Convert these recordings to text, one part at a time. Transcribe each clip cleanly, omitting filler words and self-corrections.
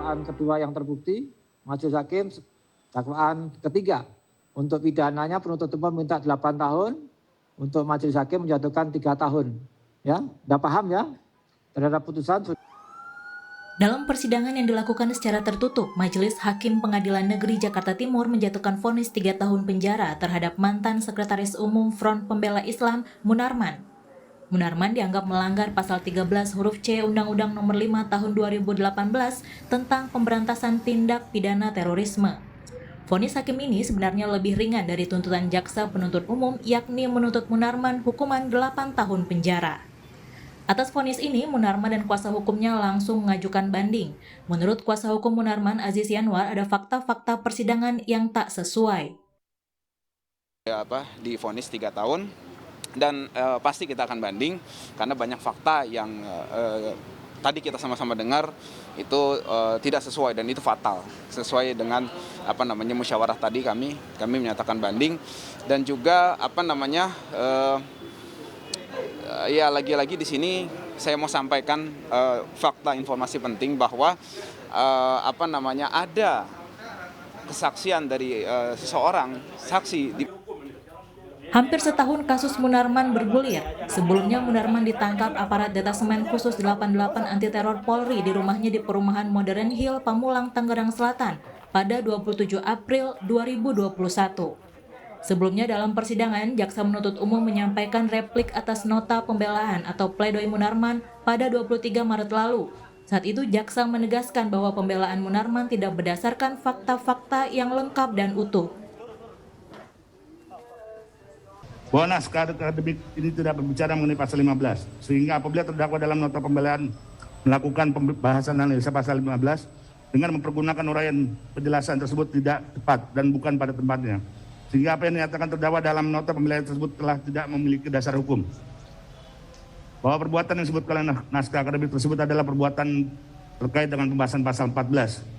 dakwaan kedua yang terbukti, Majelis Hakim dakwaan ketiga untuk pidananya penuntut umum minta 8 tahun, untuk Majelis Hakim menjatuhkan 3 tahun. Ya, udah paham ya terhadap putusan. Dalam persidangan yang dilakukan secara tertutup, Majelis Hakim Pengadilan Negeri Jakarta Timur menjatuhkan vonis 3 tahun penjara terhadap mantan Sekretaris Umum Front Pembela Islam Munarman. Munarman dianggap melanggar pasal 13 huruf C Undang-Undang Nomor 5 Tahun 2018 tentang pemberantasan tindak pidana terorisme. Vonis hakim ini sebenarnya lebih ringan dari tuntutan jaksa penuntut umum, yakni menuntut Munarman hukuman 8 tahun penjara. Atas vonis ini, Munarman dan kuasa hukumnya langsung mengajukan banding. Menurut kuasa hukum Munarman, Aziz Yanwar, ada fakta-fakta persidangan yang tak sesuai. Divonis 3 tahun dan pasti kita akan banding karena banyak fakta yang tadi kita sama-sama dengar itu tidak sesuai dan itu fatal. Sesuai dengan musyawarah tadi kami menyatakan banding dan juga ya lagi-lagi di sini saya mau sampaikan fakta informasi penting bahwa ada kesaksian dari seseorang saksi. Hampir setahun kasus Munarman bergulir. Sebelumnya Munarman ditangkap aparat Detasemen Khusus 88 Anti Teror Polri di rumahnya di Perumahan Modern Hill, Pamulang, Tangerang Selatan pada 27 April 2021. Sebelumnya dalam persidangan, jaksa penuntut umum menyampaikan replik atas nota pembelaan atau pledoi Munarman pada 23 Maret lalu. Saat itu jaksa menegaskan bahwa pembelaan Munarman tidak berdasarkan fakta-fakta yang lengkap dan utuh. Bahwa naskah akademik ini tidak berbicara mengenai pasal 15, sehingga apabila terdakwa dalam nota pembelaan melakukan pembahasan analisa pasal 15 dengan mempergunakan uraian penjelasan tersebut tidak tepat dan bukan pada tempatnya. Sehingga apa yang dinyatakan terdakwa dalam nota pembelaan tersebut telah tidak memiliki dasar hukum. Bahwa perbuatan yang disebutkan oleh naskah akademik tersebut adalah perbuatan terkait dengan pembahasan pasal 14.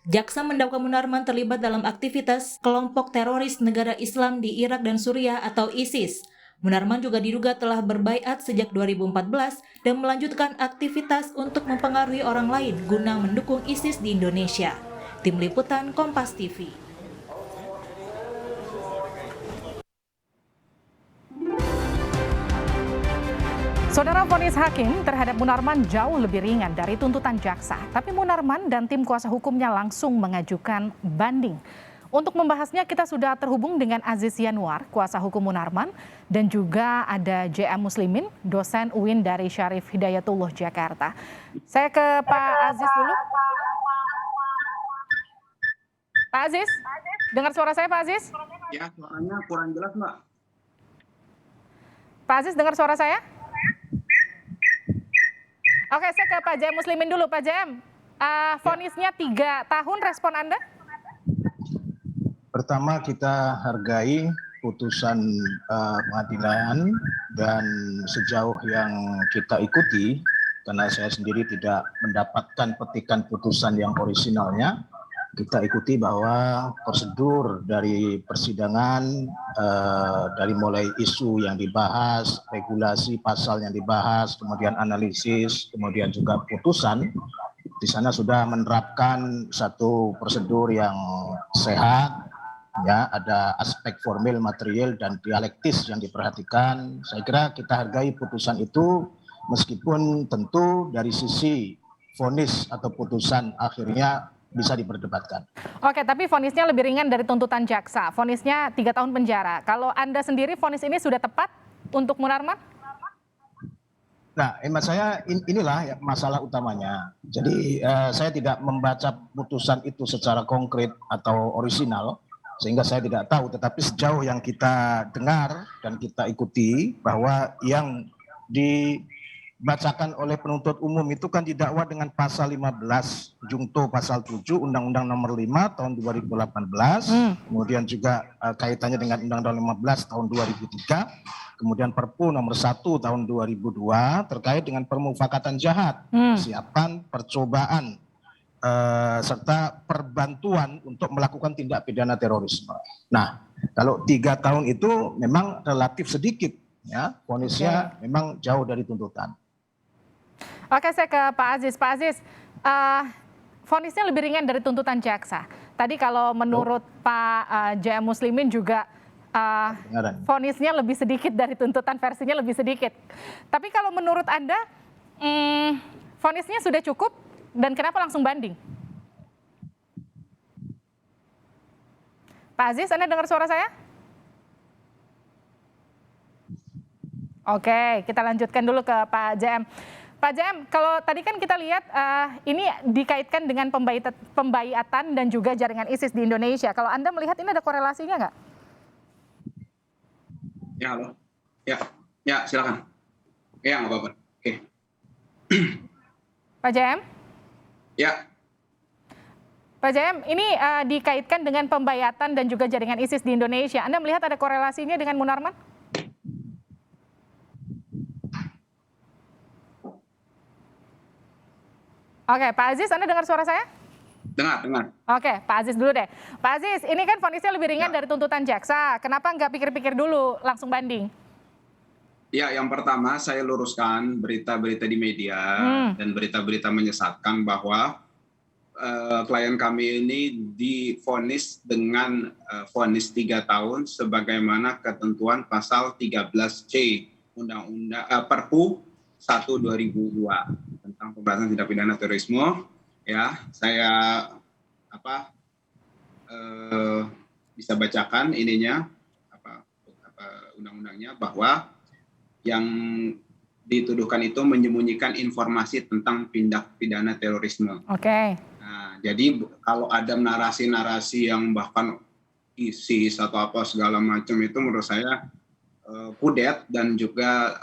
Jaksa mendakwa Munarman terlibat dalam aktivitas kelompok teroris negara Islam di Irak dan Suriah atau ISIS. Munarman juga diduga telah berbaiat sejak 2014 dan melanjutkan aktivitas untuk mempengaruhi orang lain guna mendukung ISIS di Indonesia. Tim Liputan Kompas TV. Saudara, vonis hakim terhadap Munarman jauh lebih ringan dari tuntutan jaksa. Tapi Munarman dan tim kuasa hukumnya langsung mengajukan banding. Untuk membahasnya kita sudah terhubung dengan Aziz Yanwar, kuasa hukum Munarman, dan juga ada JM Muslimin, dosen UIN dari Syarif Hidayatullah Jakarta. Saya ke Pak Aziz dulu. Pak Aziz, dengar suara saya Pak Aziz? Ya, suaranya kurang jelas Mbak. Pak Aziz, dengar suara saya? Oke, saya ke Pak JM Muslimin dulu. Pak JM, vonisnya 3 tahun, respon Anda? Pertama, kita hargai putusan pengadilan dan sejauh yang kita ikuti, karena saya sendiri tidak mendapatkan petikan putusan yang orisinalnya, kita ikuti bahwa prosedur dari persidangan, dari mulai isu yang dibahas, regulasi pasal yang dibahas, kemudian analisis, kemudian juga putusan, di sana sudah menerapkan satu prosedur yang sehat, ya, ada aspek formil, material, dan dialektis yang diperhatikan. Saya kira kita hargai putusan itu, meskipun tentu dari sisi vonis atau putusan akhirnya bisa diperdebatkan. Oke, tapi vonisnya lebih ringan dari tuntutan jaksa. Vonisnya 3 tahun penjara. Kalau Anda sendiri, vonis ini sudah tepat untuk Munarman? Nah, hemat saya inilah masalah utamanya. Jadi saya tidak membaca putusan itu secara konkret atau orisinal, sehingga saya tidak tahu. Tetapi sejauh yang kita dengar dan kita ikuti bahwa yang dibacakan oleh penuntut umum itu kan didakwa dengan pasal 15 jungto pasal 7 Undang-Undang Nomor 5 tahun 2018, kemudian juga kaitannya dengan Undang-Undang 15 tahun 2003, kemudian Perpu Nomor 1 tahun 2002 terkait dengan permufakatan jahat, persiapan, percobaan, serta perbantuan untuk melakukan tindak pidana terorisme. Nah, kalau 3 tahun itu memang relatif sedikit, ya, vonisnya memang jauh dari tuntutan. Oke, saya ke Pak Aziz. Pak Aziz, vonisnya lebih ringan dari tuntutan jaksa. Tadi kalau menurut Pak JM Muslimin juga vonisnya lebih sedikit dari tuntutan, versinya lebih sedikit. Tapi kalau menurut Anda, vonisnya sudah cukup dan kenapa langsung banding? Pak Aziz, Anda dengar suara saya? Oke, kita lanjutkan dulu ke Pak JM. Pak JM, kalau tadi kan kita lihat ini dikaitkan dengan pembaiatan dan juga jaringan ISIS di Indonesia. Kalau Anda melihat ini ada korelasinya nggak? Ya, halo. Ya, silakan. Ya, nggak apa-apa. Oke. Pak JM? Ya, Pak JM, ini dikaitkan dengan pembaiatan dan juga jaringan ISIS di Indonesia. Anda melihat ada korelasinya dengan Munarman? Oke, Pak Aziz, Anda dengar suara saya? dengar. Oke, Pak Aziz dulu deh. Pak Aziz, ini kan vonisnya lebih ringan dari tuntutan jaksa. Kenapa nggak pikir-pikir dulu, langsung banding? Ya, yang pertama saya luruskan berita-berita di media dan berita-berita menyesatkan bahwa klien kami ini divonis dengan vonis 3 tahun sebagaimana ketentuan pasal 13C Undang-Undang Perpu 1/2002 tentang pemberantasan tindak pidana terorisme. Ya, saya bisa bacakan ininya apa undang-undangnya, bahwa yang dituduhkan itu menyembunyikan informasi tentang tindak pidana terorisme. Oke. Nah, jadi kalau ada narasi-narasi yang bahkan ISIS atau apa segala macam itu menurut saya pudet dan juga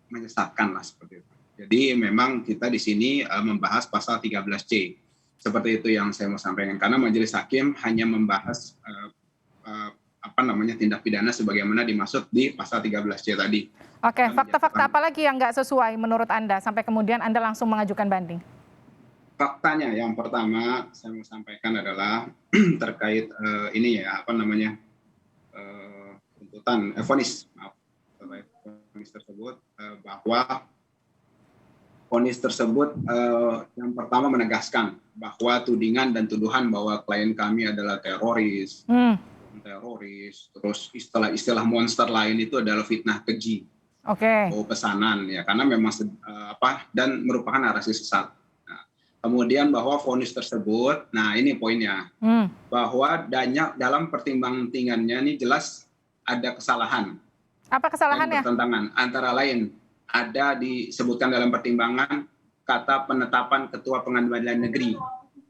menyesatkan lah seperti itu. Jadi memang kita di sini membahas pasal 13C. Seperti itu yang saya mau sampaikan, karena majelis hakim hanya membahas tindak pidana sebagaimana dimaksud di pasal 13C tadi. Oke, fakta-fakta apa lagi yang nggak sesuai menurut Anda sampai kemudian Anda langsung mengajukan banding? Faktanya yang pertama saya mau sampaikan adalah terkait tuntutan vonis tersebut, bahwa vonis tersebut yang pertama menegaskan bahwa tudingan dan tuduhan bahwa klien kami adalah teroris, terus istilah-istilah monster lain itu adalah fitnah keji, pesanan ya, karena memang dan merupakan narasi sesat. Nah, kemudian bahwa vonis tersebut, nah ini poinnya, bahwa dalam pertimbangannya ini jelas ada kesalahan. Apa kesalahannya? Pertentangan antara lain ada disebutkan dalam pertimbangan kata penetapan ketua pengadilan negeri,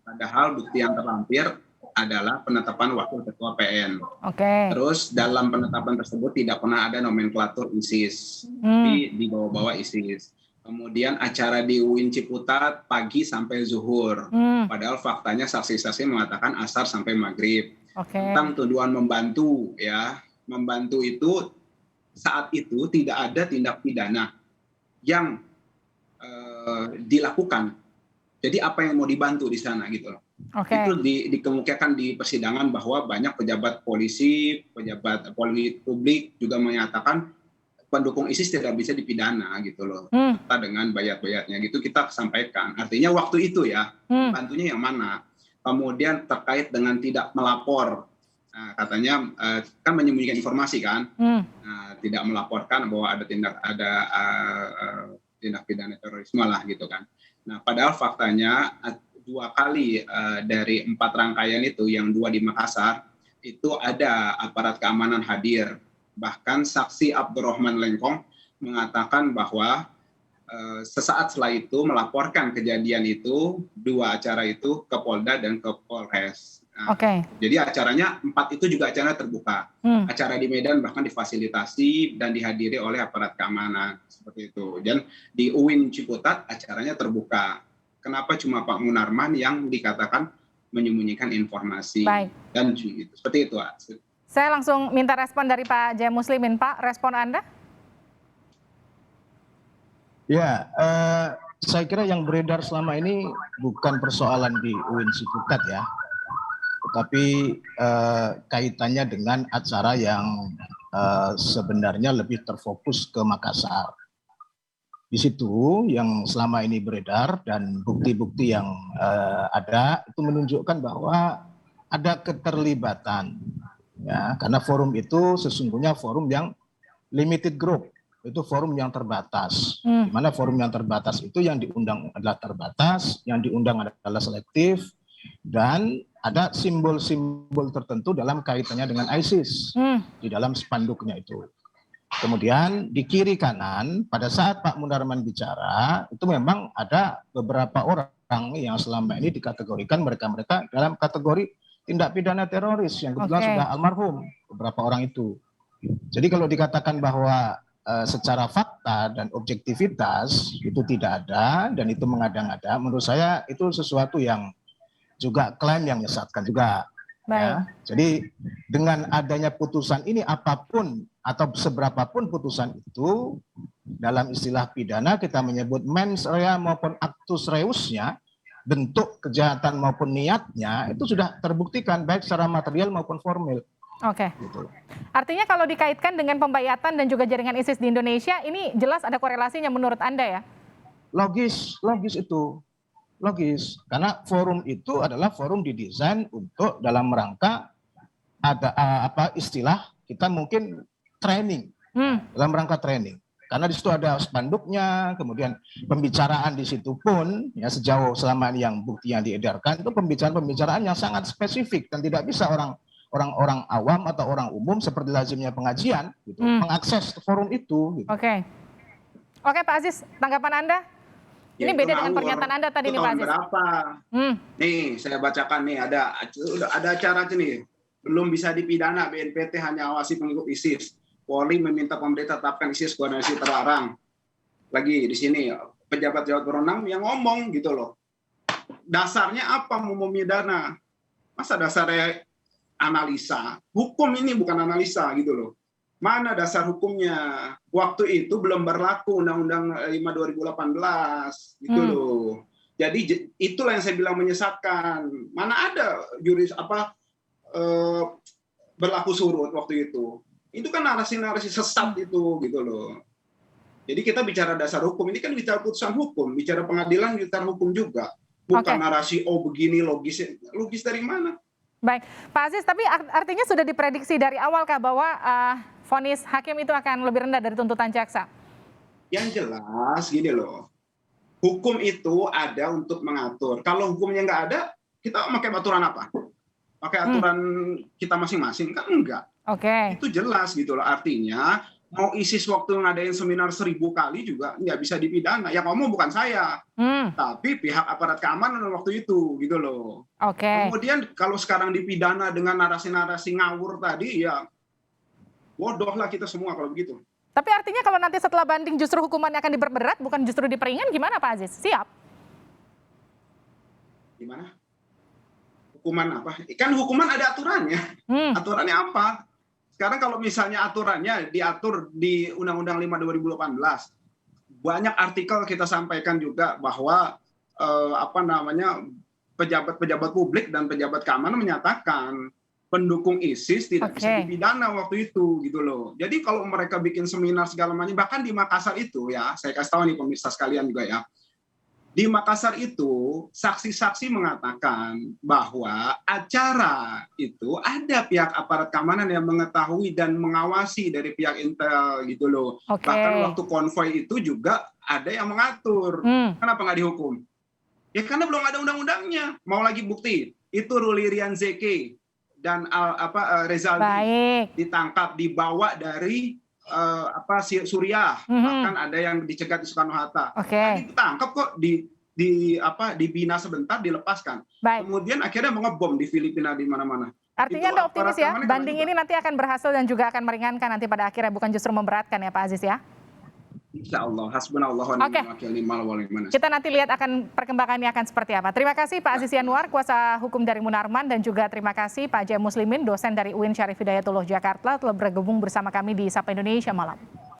padahal bukti yang terlampir adalah penetapan wakil ketua PN. Terus dalam penetapan tersebut tidak pernah ada nomenklatur ISIS, di bawah-bawah ISIS. Kemudian acara di UIN Ciputat pagi sampai zuhur, padahal faktanya saksi-saksi mengatakan asar sampai maghrib. Tentang tuduhan membantu, ya, membantu itu saat itu tidak ada tindak pidana yang dilakukan. Jadi apa yang mau dibantu di sana gitu loh. Itu dikemukakan di persidangan bahwa banyak pejabat polisi, pejabat publik juga menyatakan pendukung ISIS tidak bisa dipidana gitu loh. Serta dengan bayat-bayatnya gitu kita sampaikan. Artinya waktu itu ya, bantunya yang mana. Kemudian terkait dengan tidak melapor. Nah, katanya kan menyembunyikan informasi kan. Tidak melaporkan bahwa ada tindak pidana terorisme lah gitu kan. Nah, padahal faktanya 2 kali dari 4 rangkaian itu, yang 2 di Makassar, itu ada aparat keamanan hadir. Bahkan saksi Abdurrahman Lengkong mengatakan bahwa sesaat setelah itu melaporkan kejadian itu, 2 acara itu ke Polda dan ke Polres. Nah, jadi acaranya 4 itu juga acara terbuka. Acara di Medan bahkan difasilitasi dan dihadiri oleh aparat keamanan seperti itu. Dan di UIN Ciputat acaranya terbuka. Kenapa cuma Pak Munarman yang dikatakan menyembunyikan informasi? Dan gitu. Seperti itu. Saya langsung minta respon dari Pak JM Muslimin. Pak, respon Anda? Ya, saya kira yang beredar selama ini bukan persoalan di UIN Ciputat ya, tetapi kaitannya dengan acara yang sebenarnya lebih terfokus ke Makassar. Di situ yang selama ini beredar dan bukti-bukti yang ada itu menunjukkan bahwa ada keterlibatan, ya, karena forum itu sesungguhnya forum yang limited group, itu forum yang terbatas. Di mana forum yang terbatas itu yang diundang adalah terbatas, yang diundang adalah selektif, dan ada simbol-simbol tertentu dalam kaitannya dengan ISIS di dalam spanduknya itu. Kemudian di kiri kanan pada saat Pak Munarman bicara itu memang ada beberapa orang yang selama ini dikategorikan mereka dalam kategori tindak pidana teroris yang kebetulan sudah almarhum beberapa orang itu. Jadi kalau dikatakan bahwa secara fakta dan objektivitas itu tidak ada dan itu mengada-ngada, menurut saya itu sesuatu yang juga klaim yang menyesatkan juga. Ya. Jadi dengan adanya putusan ini apapun atau seberapapun putusan itu dalam istilah pidana kita menyebut mens rea maupun actus reusnya, bentuk kejahatan maupun niatnya itu sudah terbuktikan baik secara material maupun formil. Oke. Gitu. Artinya kalau dikaitkan dengan pembayatan dan juga jaringan ISIS di Indonesia, ini jelas ada korelasinya menurut Anda ya? Logis itu. Logis, karena forum itu adalah forum didesain untuk dalam rangka ada istilah kita mungkin training, dalam rangka training. Karena di situ ada spanduknya, kemudian pembicaraan di situ pun ya sejauh selama ini yang bukti yang diedarkan itu pembicaraan yang sangat spesifik dan tidak bisa orang awam atau orang umum seperti lazimnya pengajian gitu, mengakses forum itu. Gitu. Oke, Pak Aziz, tanggapan Anda? Ini beda dengan pernyataan Anda tadi nih Pak Aziz. Berapa? Nih saya bacakan nih ada acara nih. Belum bisa dipidana, BNPT hanya awasi pengikut ISIS. Polri meminta pemerintah tetapkan ISIS koordinasi terlarang. Lagi di sini pejabat berwenang yang ngomong gitu loh. Dasarnya apa mau memidana? Masa dasarnya analisa? Hukum ini bukan analisa gitu loh. Mana dasar hukumnya? Waktu itu belum berlaku Undang-Undang 5 2018 gitu loh. Jadi itulah yang saya bilang menyesatkan. Mana ada berlaku surut waktu itu. Itu kan narasi-narasi sesat itu gitu loh. Jadi kita bicara dasar hukum, ini kan bicara putusan hukum, bicara pengadilan, bicara hukum juga. Bukan narasi begini logis dari mana? Baik, Pak Aziz, tapi artinya sudah diprediksi dari awal kah bahwa vonis hakim itu akan lebih rendah dari tuntutan jaksa? Yang jelas gini loh, hukum itu ada untuk mengatur. Kalau hukumnya nggak ada, kita pakai aturan apa? Pakai aturan kita masing-masing? Kan enggak. Itu jelas gitu loh, artinya mau ISIS waktu ngadain seminar 1000 kali juga nggak bisa dipidana. Yang ngomong bukan saya, tapi pihak aparat keamanan waktu itu gitu loh. Kemudian kalau sekarang dipidana dengan narasi-narasi ngawur tadi, ya bodoh lah kita semua kalau begitu. Tapi artinya kalau nanti setelah banding justru hukumannya akan diperberat, bukan justru diperingan, gimana Pak Aziz? Siap? Gimana? Hukuman apa? Kan hukuman ada aturannya. Aturannya apa? Sekarang kalau misalnya aturannya diatur di Undang-Undang 5 2018, banyak artikel kita sampaikan juga bahwa pejabat-pejabat publik dan pejabat keamanan menyatakan pendukung ISIS tidak bisa dipidana waktu itu gitu loh. Jadi kalau mereka bikin seminar segala macam, bahkan di Makassar itu ya, saya kasih tahu nih pemirsa sekalian juga ya. Di Makassar itu saksi-saksi mengatakan bahwa acara itu ada pihak aparat keamanan yang mengetahui dan mengawasi dari pihak intel gitu loh. Bahkan waktu konvoi itu juga ada yang mengatur. Kenapa nggak dihukum? Ya karena belum ada undang-undangnya. Mau lagi bukti, itu Ruli Rian Zeki dan Rezaldi ditangkap, dibawa dari Suriah, bahkan ada yang dicegat di Soekarno-Hatta. Ditangkap kok, dibina sebentar, dilepaskan. Kemudian akhirnya mengebom di Filipina di mana-mana. Artinya Anda optimis ya, banding ini nanti akan berhasil dan juga akan meringankan nanti pada akhirnya, bukan justru memberatkan ya Pak Aziz ya? Insya Allah, hasbunallah wa ni'mal wakil, ni'mal waliman. Kita nanti lihat akan perkembangannya akan seperti apa. Terima kasih Pak Aziz Yanuar, kuasa hukum dari Munarman, dan juga terima kasih Pak J. Muslimin, dosen dari UIN Syarif Hidayatullah Jakarta, telah bergabung bersama kami di Sapa Indonesia Malam.